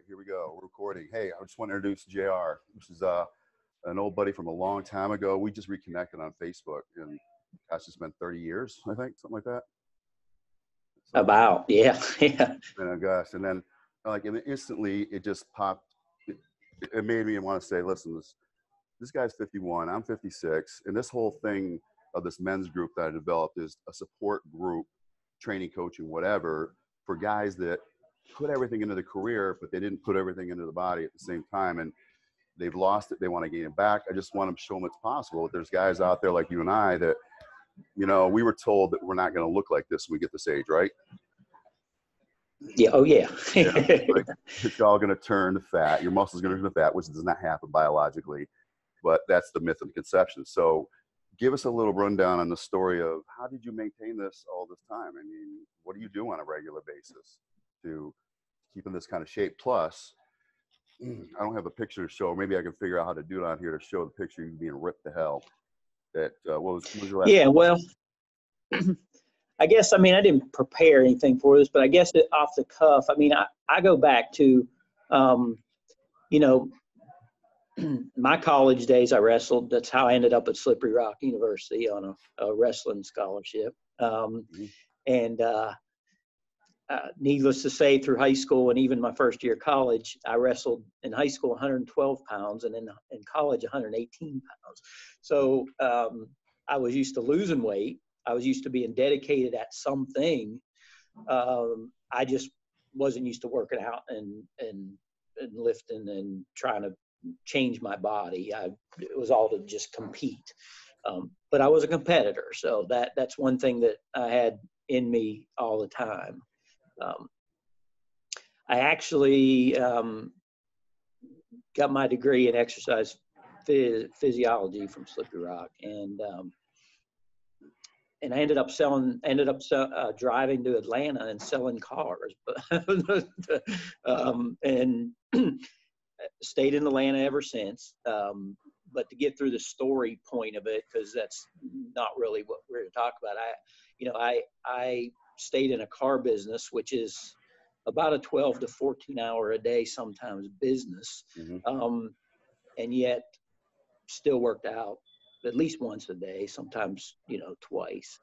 here we go. We're recording. Hey, I just want to introduce JR. This is an old buddy from a long time ago. We just reconnected on Facebook, and gosh, it's been 30 years, I think, something like that. So, About, yeah, yeah. and gosh, and then like instantly it just popped. It made me want to say, listen, this guy's 51, I'm 56, and this whole thing of this men's group that I developed is a support group, training, coaching, whatever, for guys that put everything into the career, but they didn't put everything into the body at the same time, and they've lost it. They want to gain it back. I just want to show them it's possible. There's guys out there like you and I that, you know, we were told that we're not going to look like this when we get this age, right? Yeah. Oh, yeah. Yeah, like, it's all going to turn to fat. Your muscles going to turn to fat, which does not happen biologically, but that's the myth of conception. So give us a little rundown on the story of how did you maintain this all this time? I mean, what do you do on a regular basis to keep in this kind of shape? Plus, I don't have a picture to show. Maybe I can figure out how to do it on here to show the picture of you being ripped to hell. That what was your last? Yeah, well, I guess, I mean, I didn't prepare anything for this, but I guess off the cuff, I mean, I go back to, you know, my college days, I wrestled. That's how I ended up at Slippery Rock University on a wrestling scholarship. And needless to say, through high school and even my first year of college, I wrestled in high school 112 pounds and in college 118 pounds. So I was used to losing weight. I was used to being dedicated at something. I just wasn't used to working out and lifting and trying to change my body. It was all to just compete. But I was a competitor, so that's one thing that I had in me all the time. I actually got my degree in exercise physiology from Slippery Rock, and I ended up driving to Atlanta and selling cars, and stayed in Atlanta ever since. But to get through the story point of it, because that's not really what we're going to talk about. I stayed in a car business, which is about a 12 to 14 hour a day, sometimes business. Mm-hmm. And yet still worked out at least once a day, sometimes, twice,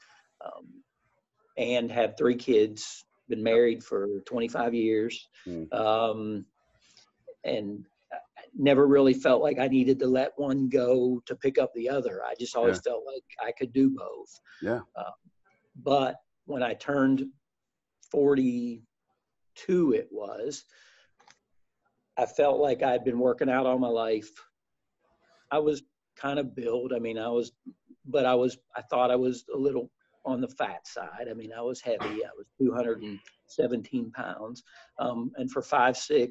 and have 3 kids, been married for 25 years. Mm-hmm. And never really felt like I needed to let one go to pick up the other. I just always felt like I could do both. Yeah. But when I turned 42, I felt like I'd been working out all my life. I was kind of built. I mean, I thought I was a little on the fat side. I mean, I was heavy. I was 217 pounds. And for 5'6",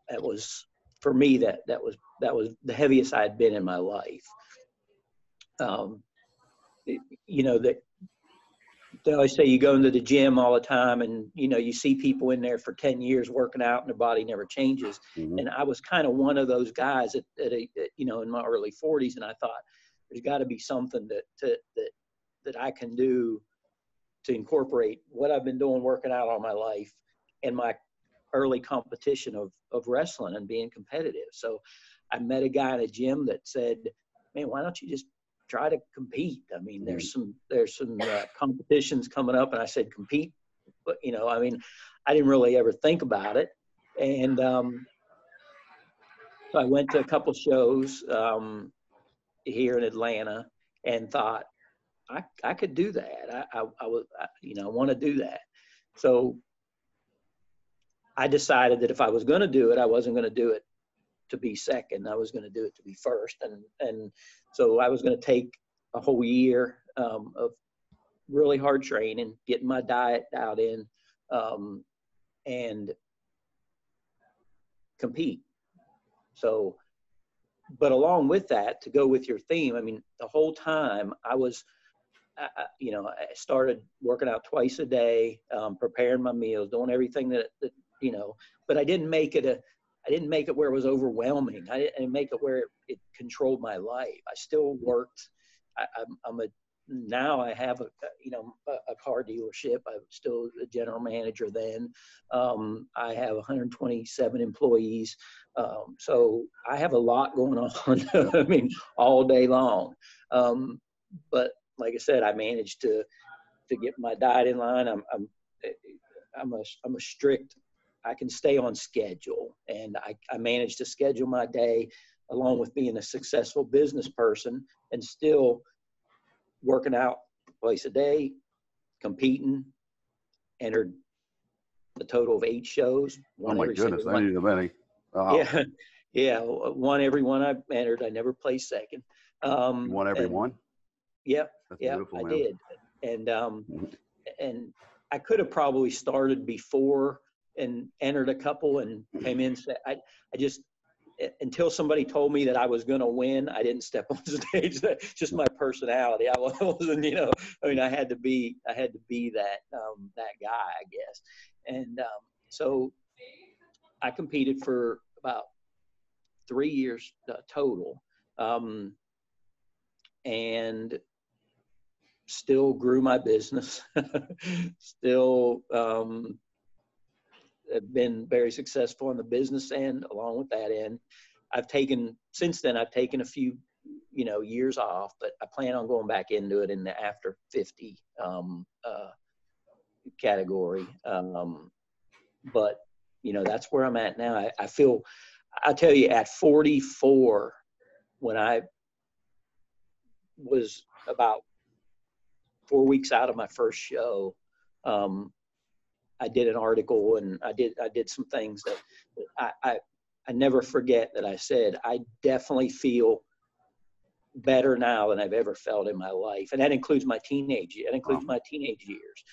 it was, for me, that was the heaviest I had been in my life. They always say you go into the gym all the time and, you see people in there for 10 years working out and their body never changes. Mm-hmm. And I was kind of one of those guys in my early 40s. And I thought there's got to be something that I can do to incorporate what I've been doing working out all my life and my early competition of wrestling and being competitive. So I met a guy in a gym that said, man, why don't you just try to compete? I mean, there's some competitions coming up. And I said, compete. But, I didn't really ever think about it. And so I went to a couple shows here in Atlanta and thought I could do that. I want to do that. So I decided that if I was going to do it, I wasn't going to do it to be second. I was going to do it to be first. And so I was going to take a whole year of really hard training, getting my diet out in, and compete. So, but along with that, to go with your theme, I mean, the whole time I started working out twice a day, preparing my meals, doing everything that but I didn't make it where it was overwhelming. I didn't make it where it controlled my life. I still worked. I'm a now I have a car dealership. I'm still a general manager then. I have 127 employees. So I have a lot going on. I mean, all day long. But like I said, I managed to get my diet in line. I'm a strict, I can stay on schedule, and I managed to schedule my day along with being a successful business person and still working out twice a day, competing, entered a total of 8 shows. Oh my goodness, I need a many. Wow. Yeah, yeah, won every one I entered. I never placed second. You won every one? Yep, That's yeah, beautiful, I man. did. And I could have probably started before and entered a couple and came in. I just, until somebody told me that I was going to win, I didn't step on stage. That's just my personality. I wasn't, I mean, I had to be that guy, I guess. And so I competed for about 3 years total, and still grew my business. Still have been very successful on the business end. Along with that end, since then I've taken a few years off, but I plan on going back into it in the after 50 category. But that's where I'm at now. I feel, I'll tell you, at 44, when I was about 4 weeks out of my first show, I did an article, and I did some things that I never forget that I said. I definitely feel better now than I've ever felt in my life, and that includes my teenage years.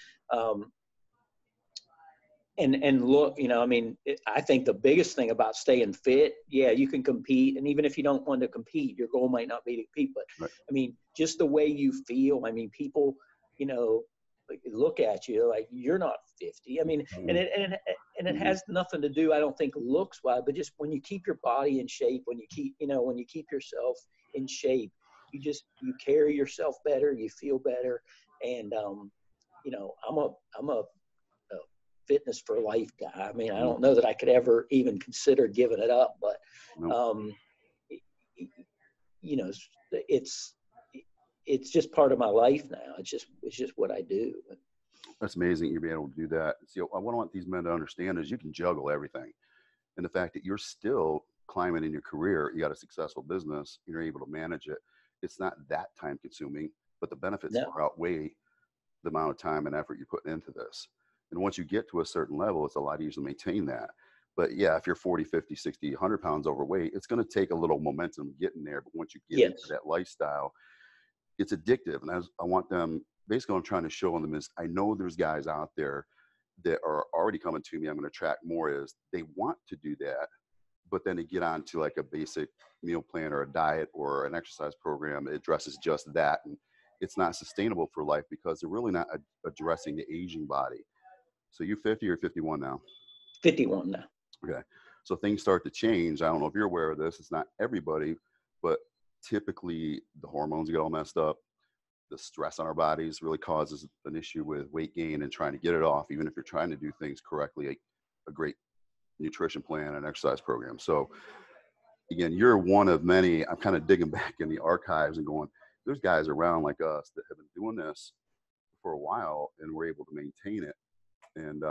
And look, I mean, I think the biggest thing about staying fit, yeah, you can compete. And even if you don't want to compete, your goal might not be to compete, but right. I mean, just the way you feel, I mean, people, look at you like you're not 50. I mean, and it has nothing to do, I don't think, looks wise, but just when you keep your body in shape, when you keep yourself in shape, you carry yourself better, you feel better. And, I'm a fitness for life guy. I mean, I don't know that I could ever even consider giving it up, but, it's just part of my life now. It's just what I do. That's amazing you'll be able to do that. See, what I want these men to understand is you can juggle everything. And the fact that you're still climbing in your career, you got a successful business, you're able to manage it. It's not that time consuming, but the benefits far outweigh the amount of time and effort you're putting into this. And once you get to a certain level, it's a lot easier to maintain that. But yeah, if you're 40, 50, 60, 100 pounds overweight, it's going to take a little momentum getting there. But once you get into that lifestyle, it's addictive. And I want them, basically what I'm trying to show them is, I know there's guys out there that are already coming to me, I'm going to track more, is they want to do that, but then they get on to like a basic meal plan or a diet or an exercise program that addresses just that. And it's not sustainable for life because they're really not addressing the aging body. So you 50 or 51 now? 51 now. Okay. So things start to change. I don't know if you're aware of this. It's not everybody, but typically the hormones get all messed up. The stress on our bodies really causes an issue with weight gain and trying to get it off, even if you're trying to do things correctly, a great nutrition plan and exercise program. So again, you're one of many. I'm kind of digging back in the archives and going, there's guys around like us that have been doing this for a while and we're able to maintain it. And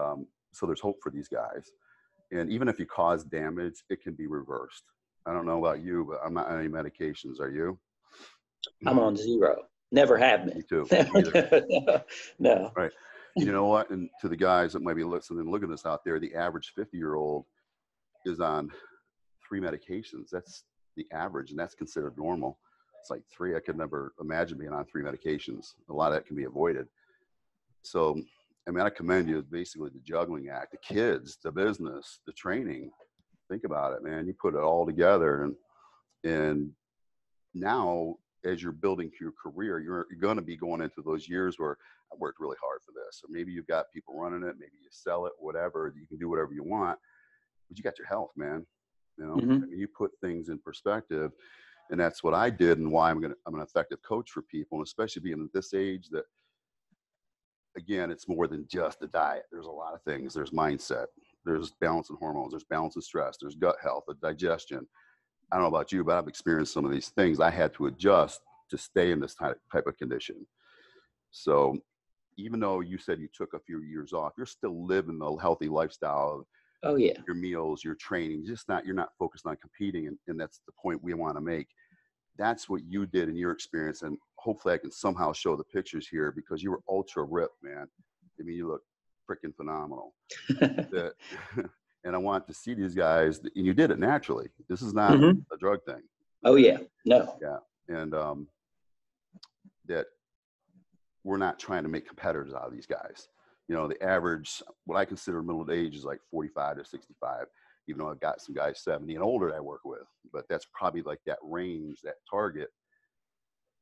so there's hope for these guys. And even if you cause damage, it can be reversed. I don't know about you, but I'm not on any medications. Are you? I'm on 0. Never have been. Me too. No. Right. You know what? And to the guys that might be listening and looking at this out there, the average 50-year-old is on 3 medications. That's the average, and that's considered normal. It's like 3. I could never imagine being on 3 medications. A lot of that can be avoided. So, I mean, I commend you. It's basically the juggling act, the kids, the business, the training. Think about it, man. You put it all together, and now as you're building your career, you're going to be going into those years where I worked really hard for this. Or maybe you've got people running it, maybe you sell it, whatever. You can do whatever you want, but you got your health, man. I mean, you put things in perspective. And that's what I did, and why I'm an effective coach for people, and especially being at this age that, again, it's more than just the diet. There's a lot of things. There's mindset, there's balance in hormones, there's balance in stress, there's gut health, the digestion. I don't know about you, but I've experienced some of these things. I had to adjust to stay in this type of condition. So even though you said you took a few years off, you're still living the healthy lifestyle of Oh yeah. your meals, your training, you're not focused on competing. And that's the point we want to make. That's what you did in your experience. And hopefully I can somehow show the pictures here, because you were ultra ripped, man. I mean, you look freaking phenomenal. That, and I want to see these guys, and you did it naturally. This is not Mhm. a drug thing. Oh yeah. No. Yeah. And that we're not trying to make competitors out of these guys. You know, the average, what I consider middle age, is like 45 to 65, even though I've got some guys 70 and older that I work with, but that's probably like that range, that target.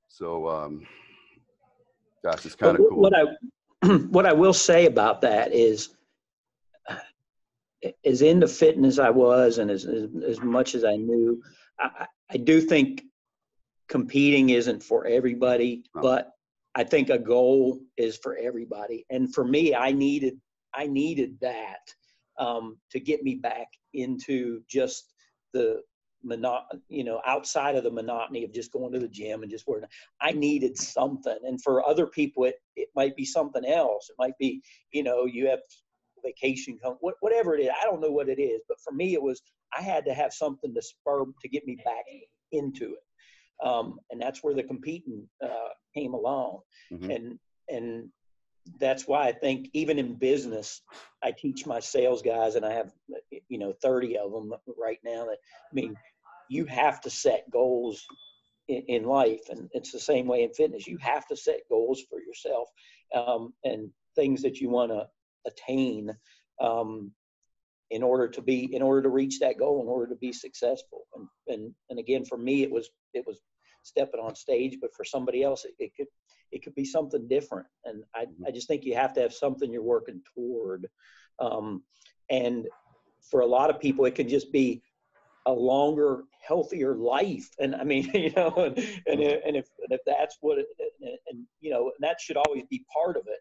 So, gosh, it's kind of cool. What I will say about that is, as into fitness I was, and as much as I knew, I do think competing isn't for everybody, No. but I think a goal is for everybody. And for me, I needed that to get me back into just the outside of the monotony of just going to the gym and just working. I needed something. And for other people, it might be something else. It might be, you have vacation, whatever it is. I don't know what it is, but for me, it was, I had to have something to get me back into it. And that's where the competing came along. Mm-hmm. And that's why I think even in business, I teach my sales guys, and I have 30 of them right now. That, I mean, you have to set goals in life, and it's the same way in fitness. You have to set goals for yourself, and things that you want to attain in order to reach that goal, in order to be successful. And again, for me, it was stepping on stage, but for somebody else, it could be something different. And I just think you have to have something you're working toward. And for a lot of people, it can just be a longer, healthier life. And I mean, and if that's what and that should always be part of it.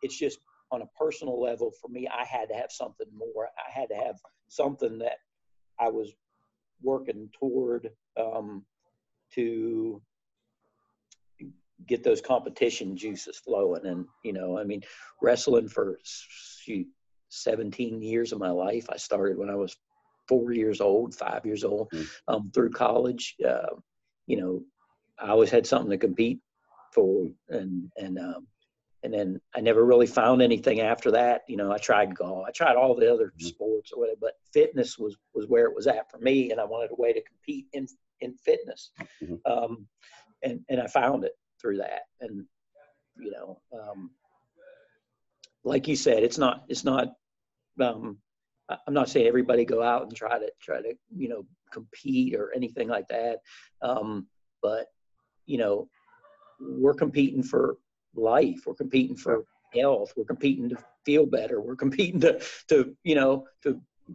It's just on a personal level for me, I had to have something more. I had to have something that I was working toward to get those competition juices flowing. And, I mean, wrestling for 17 years of my life. I started when I was 5 years old, through college. I always had something to compete for, and then I never really found anything after that. I tried golf, I tried all the other sports or whatever, but fitness was where it was at for me, and I wanted a way to compete in fitness. And I found it through that. And like you said, it's not I'm not saying everybody go out and try to compete or anything like that, but we're competing for life, we're competing for health, we're competing to feel better, we're competing to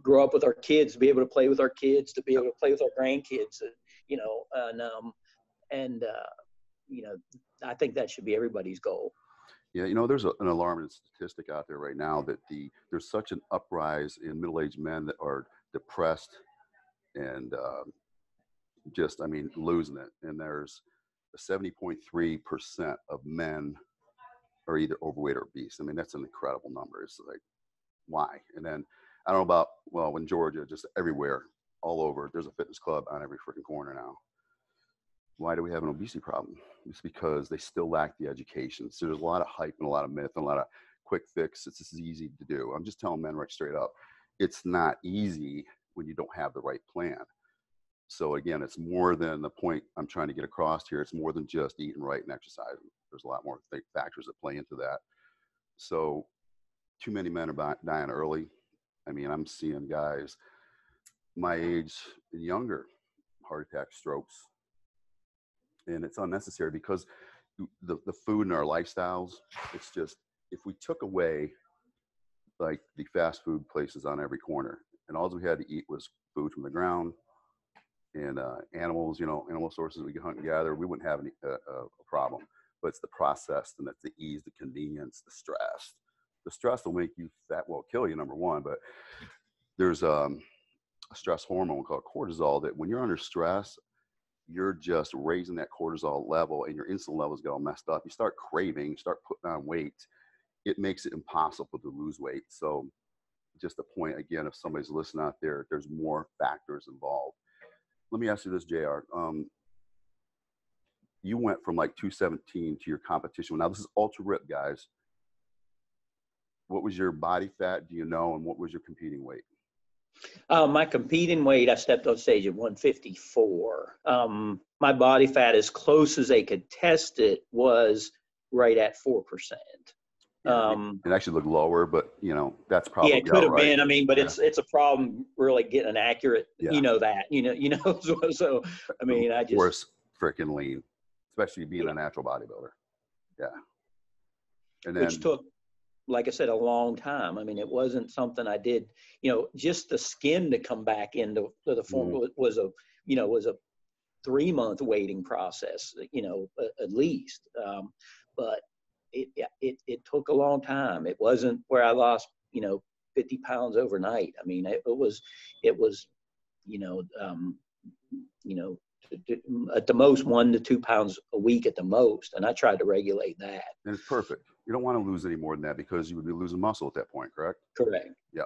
grow up with our kids, to be able to play with our kids, to be able to play with our grandkids, I think that should be everybody's goal. Yeah, there's an alarming statistic out there right now that there's such an uprise in middle-aged men that are depressed and losing it. And there's 70.3% of men are either overweight or obese. I mean, that's an incredible number. It's like, why? And then I don't know about, in Georgia, just everywhere, all over, there's a fitness club on every freaking corner now. Why do we have an obesity problem? It's because they still lack the education. So there's a lot of hype and a lot of myth and a lot of quick fix. It's just easy to do. I'm just telling men right straight up, it's not easy when you don't have the right plan. So again, it's more than the point I'm trying to get across here. It's more than just eating right and exercising. There's a lot more factors that play into that. So too many men are dying early. I mean, I'm seeing guys my age and younger, heart attacks, strokes. And it's unnecessary because the food and our lifestyles, it's just, if we took away like the fast food places on every corner and all we had to eat was food from the ground, and animals, animal sources we can hunt and gather, we wouldn't have any a problem. But it's the process, and that's the ease, the convenience, the stress. The stress will make you fat, will kill you, number one. But there's a stress hormone called cortisol that when you're under stress, you're just raising that cortisol level, and your insulin levels get all messed up. You start craving, you start putting on weight. It makes it impossible to lose weight. So just a point again, if somebody's listening out there, there's more factors involved. Let me ask you this, JR. You went from like 217 to your competition. Now this is ultra rip, guys. What was your body fat, do you know, and what was your competing weight? My competing weight, I stepped on stage at 154. My body fat, as close as they could test it, was right at 4%. It actually looked lower, but that's probably it could have right. been. I mean, but it's a problem really getting an accurate. Yeah. So I mean, I just. Of course, freaking lean, especially being a natural bodybuilder. Yeah. And then, which took, like I said, a long time. I mean, it wasn't something I did. Just the skin to come back into the form was a 3-month waiting process. At least. But it took a long time. It wasn't where I lost 50 pounds overnight. I mean, it was at the most 1 to 2 pounds a week at the most, and I tried to regulate that. And it's perfect. You don't want to lose any more than that because you would be losing muscle at that point, correct? Correct. Yeah.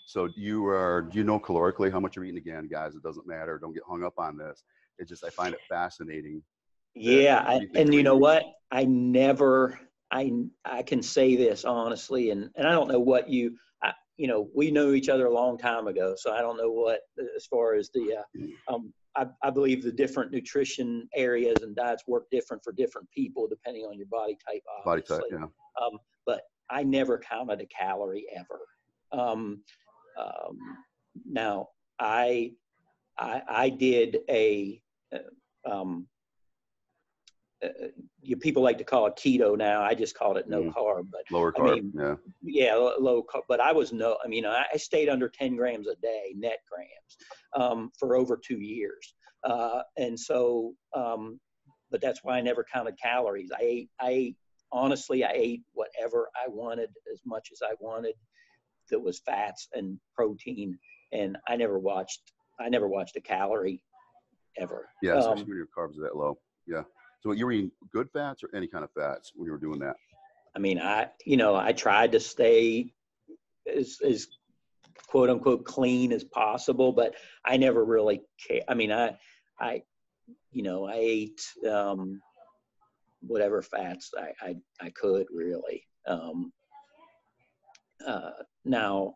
So do you know calorically how much you're eating? Again, guys, it doesn't matter. Don't get hung up on this. It's just I find it fascinating. Yeah, and you know what? I can say this honestly, and I don't know what we know each other a long time ago, so I don't know what, as far as the, I believe the different nutrition areas and diets work different for different people depending on your body type, obviously. Body type, yeah. But I never counted a calorie ever. Now I did people like to call it keto now. I just called it no carb, but lower carb. Low carb. But I stayed under 10 grams a day, net grams, for over 2 years. And so, but that's why I never counted calories. I ate honestly, I ate whatever I wanted, as much as I wanted, that was fats and protein. And I never watched a calorie ever. Yeah, especially when your carbs are that low. Yeah. So you were eating good fats or any kind of fats when you were doing that? I mean, I tried to stay as quote unquote clean as possible, but I never really cared. I mean, I ate whatever fats I could really. Now,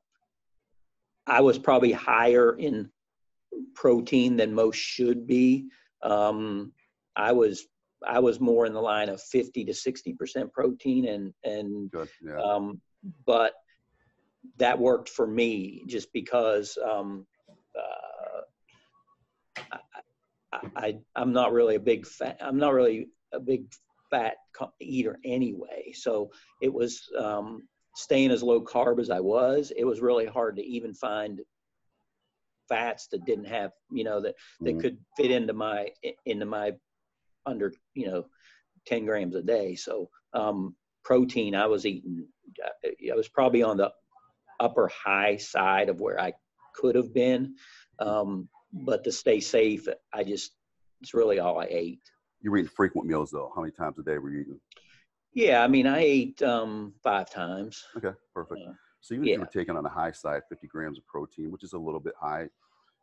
I was probably higher in protein than most should be. I was more in the line of 50 to 60% protein, and good, yeah. But that worked for me just because I'm not really a big fat eater anyway. So it was staying as low carb as I was. It was really hard to even find fats that didn't have that could fit into my under 10 grams a day. So protein, I was eating, I was probably on the upper high side of where I could have been, but to stay safe, it's really all I ate. You were eating frequent meals though. How many times a day were you eating? Yeah, I mean, I ate 5 times. Okay, perfect. So even if you were taking on the high side, 50 grams of protein, which is a little bit high.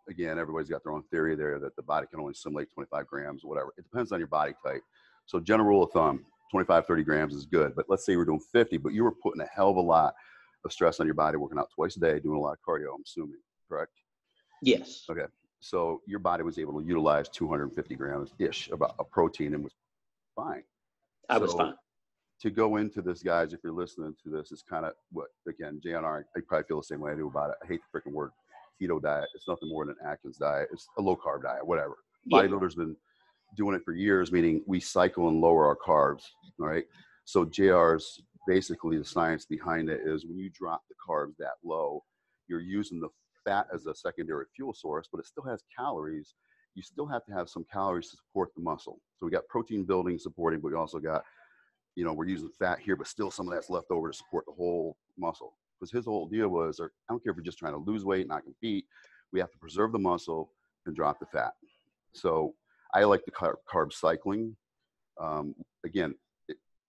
Again, everybody's got their own theory there that the body can only assimilate 25 grams or whatever. It depends on your body type. So general rule of thumb, 25, 30 grams is good. But let's say you were doing 50, but you were putting a hell of a lot of stress on your body, working out twice a day, doing a lot of cardio, I'm assuming, correct? Yes. Okay. So your body was able to utilize 250 grams-ish of protein and was fine. I was fine. To go into this, guys, if you're listening to this, it's kind of what, again, JNR, I probably feel the same way I do about it. I hate the freaking word keto diet. It's nothing more than an Atkins diet. It's a low carb diet, whatever. Bodybuilders been doing it for years, meaning we cycle and lower our carbs. All right. So JR's basically the science behind it is when you drop the carbs that low, you're using the fat as a secondary fuel source, but it still has calories. you still have to have some calories to support the muscle. So we got protein building supporting, but we also got, you know, we're using fat here, but still some of that's left over to support the whole muscle. Because his whole deal was, or I don't care if we're just trying to lose weight, not compete, we have to preserve the muscle and drop the fat. So I like the carb cycling. Again,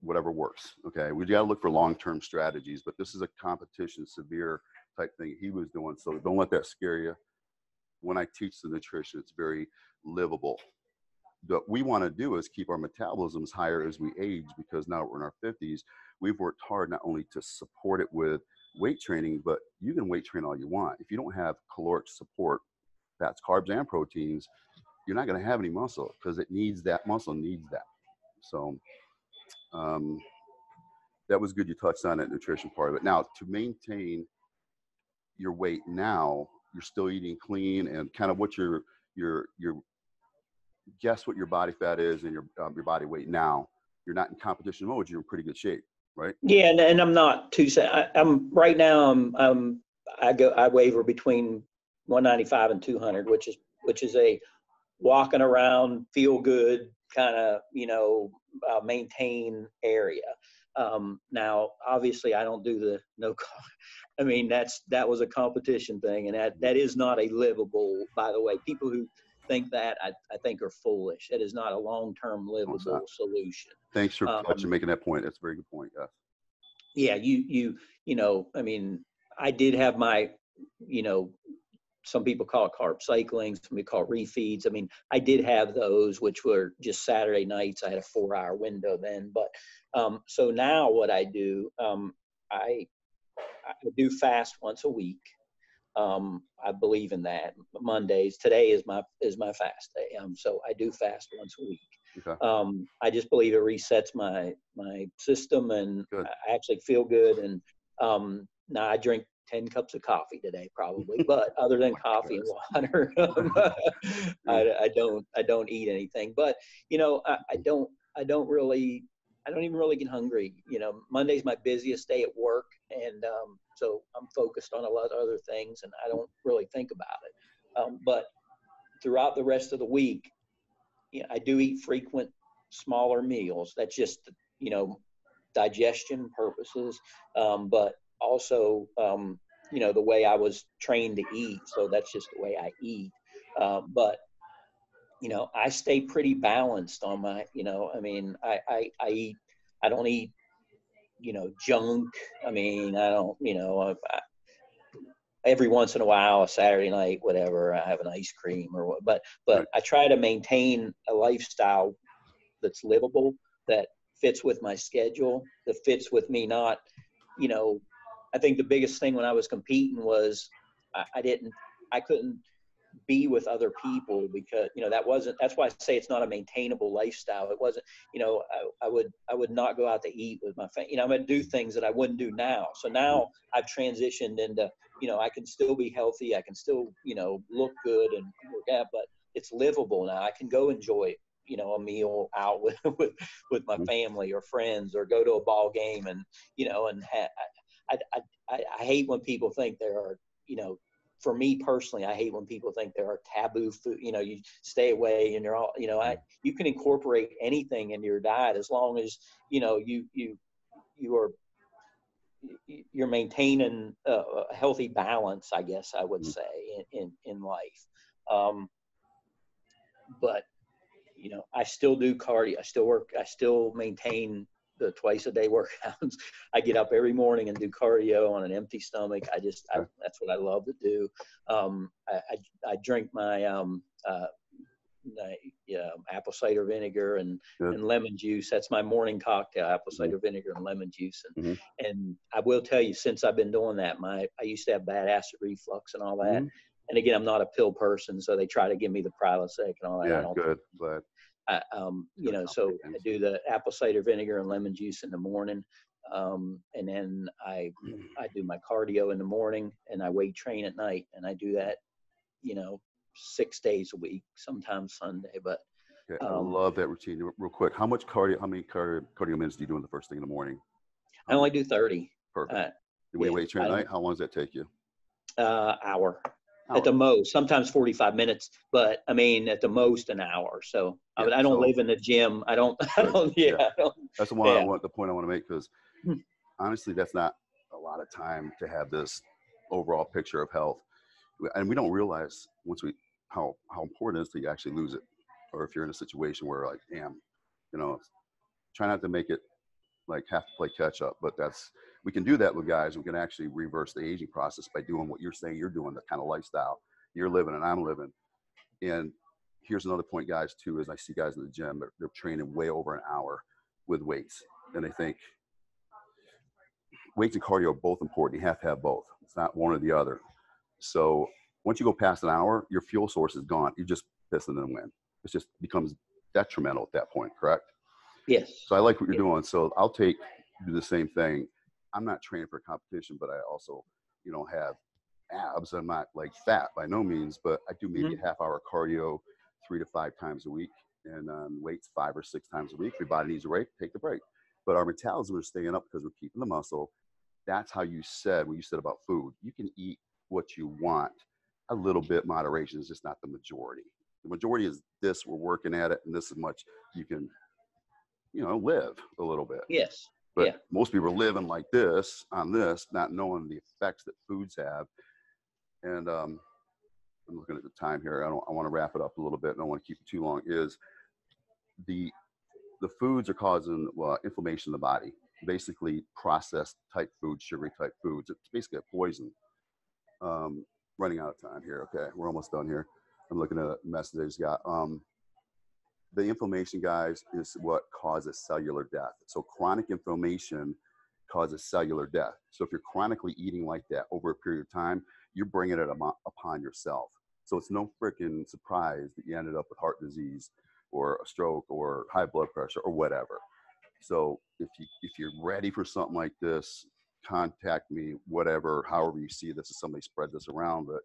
whatever works. Okay, we got to look for long-term strategies, but this is a competition, severe type thing he was doing. So don't let that scare you. When I teach the nutrition, it's very livable. What we want to do is keep our metabolisms higher as we age, because now we're in our 50s. We've worked hard not only to support it with weight training, but you can weight train all you want. If you don't have caloric support, fats, carbs, and proteins, you're not going to have any muscle, because it needs that. Muscle needs that. So that was good. You touched on that nutrition part of it. Now, to maintain your weight now, you're still eating clean, and kind of what your guess what your body fat is and your body weight now. You're not in competition mode. You're in pretty good shape, right? Yeah, and I'm not too. I'm right now. I waver between 195 and 200, which is a walking around, feel good kind of, you know, maintain area. Now, obviously, I don't do the no. I mean, that was a competition thing, and that is not a livable. By the way, people who think that I think are foolish. That is not a long-term livable solution. Thanks for making that point. That's a very good point. Yeah, you know, I mean, I did have my, you know, some people call it carb cycling, some people call it refeeds. I mean, I did have those, which were just Saturday nights. I had a 4-hour window then. But so now what I do, I do fast once a week. I believe in that. Mondays, today is my fast day. So I do fast once a week. Okay. I just believe it resets my system, and Good. I actually feel good. And now I drink 10 cups of coffee today, probably, but other than coffee and water, I don't eat anything. But you know, I don't even really get hungry. You know, Monday's my busiest day at work, and so I'm focused on a lot of other things, and I don't really think about it. But throughout the rest of the week, you know, I do eat frequent, smaller meals. That's just, you know, digestion purposes, but also, you know, the way I was trained to eat. So that's just the way I eat. But, you know, I stay pretty balanced on my, you know, I mean, I eat, I don't eat, you know, junk. I mean, I don't, you know, every once in a while, a Saturday night, whatever, I have an ice cream or what, but Right. I try to maintain a lifestyle that's livable, that fits with my schedule, that fits with me. Not, you know, I think the biggest thing when I was competing was I couldn't be with other people, because, you know, that's why I say it's not a maintainable lifestyle. It wasn't, you know, I would not go out to eat with my family. You know, I'm going to do things that I wouldn't do now. So now I've transitioned into, you know, I can still be healthy. I can still, you know, look good and work out, but it's livable now. I can go enjoy, you know, a meal out with my family or friends, or go to a ball game, and, you know, and I hate when people think there are, you know, for me personally, I hate when people think there are taboo food, you know, you stay away and you're all, you know, you can incorporate anything into your diet as long as, you know, you're maintaining a healthy balance, I guess I would say, in life. But, you know, I still do cardio. I still maintain the twice a day workouts. I get up every morning and do cardio on an empty stomach. That's what I love to do. I drink my apple cider vinegar and lemon juice. That's my morning cocktail: apple cider vinegar and lemon juice. And I will tell you, since I've been doing that, I used to have bad acid reflux and all that. And again, I'm not a pill person, so they try to give me the Prilosec and all that. Yeah, good. But you know, so I do the apple cider vinegar and lemon juice in the morning, and then I do my cardio in the morning, and I weight train at night, and I do that, you know, 6 days a week, sometimes Sunday. But I love that routine. Real quick, how many cardio minutes do you do in the first thing in the morning? I only do 30. Perfect. When you weight train at night, how long does that take you? Hour. At the most, sometimes 45 minutes, but I mean, at the most an hour. So Yeah, I don't so live in the gym. I don't, yeah, I don't, that's the one yeah. the point I want to make, because honestly, that's not a lot of time to have this overall picture of health, and we don't realize once we how important it is to actually lose it, or if you're in a situation where like, damn, you know, try not to make it like have to play catch up. But we can do that with guys. We can actually reverse the aging process by doing what you're saying you're doing, the kind of lifestyle you're living and I'm living. And here's another point, guys, too, is I see guys in the gym, they're training way over an hour with weights. And I think weights and cardio are both important. You have to have both. It's not one or the other. So once you go past an hour, your fuel source is gone. You're just pissing in the wind. It just becomes detrimental at that point, correct? Yes. So I like what you're doing. So I'll do the same thing. I'm not training for a competition, but I also, have abs. I'm not like fat by no means, but I do maybe a half hour cardio 3 to 5 times a week, and weights 5 or 6 times a week. If your body needs a break, take the break. But our metabolism is staying up because we're keeping the muscle. That's how you said, when you said about food, you can eat what you want. A little bit moderation is just not the majority. The majority is this, we're working at it, and this is much you can, live a little bit. Yes. But most people are living like this, on this, not knowing the effects that foods have. And I'm looking at the time here. I want to wrap it up a little bit. And I don't want to keep it too long. Is the foods are causing inflammation in the body. Basically, processed type foods, sugary type foods. It's basically a poison. Running out of time here. Okay, we're almost done here. I'm looking at a message I just got. The inflammation, guys, is what causes cellular death. So chronic inflammation causes cellular death. So if you're chronically eating like that over a period of time, you're bringing it upon yourself. So it's no freaking surprise that you ended up with heart disease or a stroke or high blood pressure or whatever. So if you're ready for something like this, contact me, whatever, however you see this, if somebody spread this around. But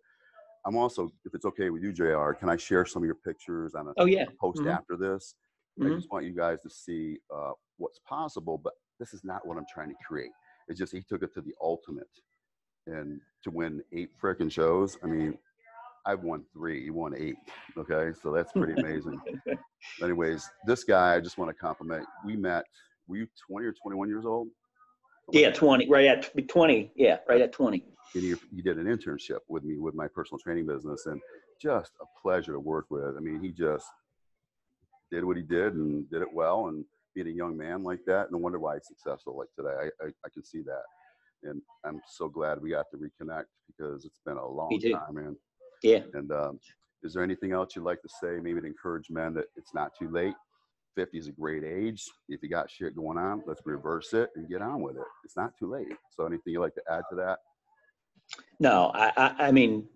I'm also, if it's okay with you, JR, can I share some of your pictures on a post after this? I just want you guys to see what's possible, but this is not what I'm trying to create. It's just he took it to the ultimate. And to win 8 freaking shows, I mean, I've won 3, he won 8. Okay, so that's pretty amazing. Anyways, this guy, I just want to compliment. We met, were you 20 or 21 years old? Yeah, 20, right at 20. Yeah, right at 20. And he did an internship with me with my personal training business, and just a pleasure to work with. I mean, he just did what he did and did it well, and being a young man like that, no wonder why he's successful like today. I can see that. And I'm so glad we got to reconnect, because it's been a long time, man. Yeah. And is there anything else you'd like to say, maybe to encourage men that it's not too late? 50 is a great age. If you got shit going on, let's reverse it and get on with it. It's not too late. So anything you'd like to add to that? No, I mean,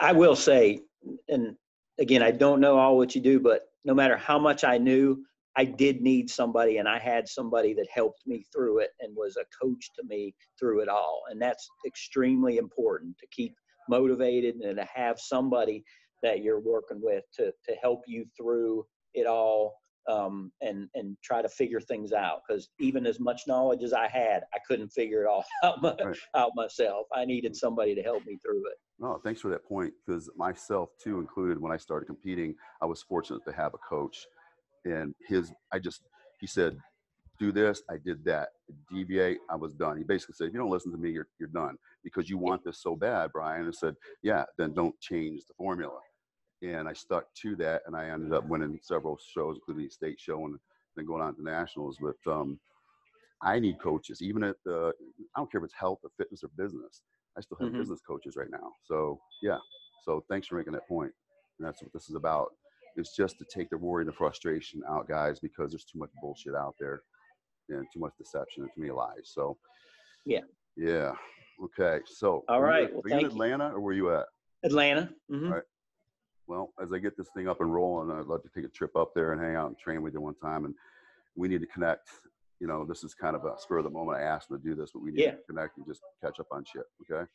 I will say, and again, I don't know all what you do, but no matter how much I knew, I did need somebody, and I had somebody that helped me through it and was a coach to me through it all. And that's extremely important, to keep motivated and to have somebody that you're working with to help you through it all, and try to figure things out. Because even as much knowledge as I had, I couldn't figure it all out myself. I needed somebody to help me through it. No, thanks for that point, because myself too included, when I started competing, I was fortunate to have a coach. And he said, do this, I did that. Deviate, I was done. He basically said, if you don't listen to me, you're done, because you want this so bad, Brian. And I said, yeah, then don't change the formula. And I stuck to that, and I ended up winning several shows, including the state show, and then going on to nationals. But I need coaches, even at I don't care if it's health or fitness or business. I still have business coaches right now. So yeah, so thanks for making that point. And that's what this is about. It's just to take the worry and the frustration out, guys, because there's too much bullshit out there and too much deception and too many lies. So yeah. Okay. So all right. Are you in Atlanta or where you at? Atlanta. All right. Well, as I get this thing up and rolling, I'd love to take a trip up there and hang out and train with you one time. And we need to connect. You know, this is kind of a spur of the moment. I asked him to do this, but we need to connect and just catch up on shit. Okay.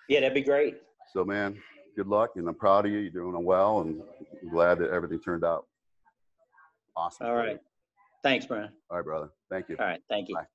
Yeah, that'd be great. So, man, good luck. And I'm proud of you. You're doing well. And I'm glad that everything turned out awesome. All right. Thanks, Brian. All right, brother. Thank you. All right. Thank you. Bye.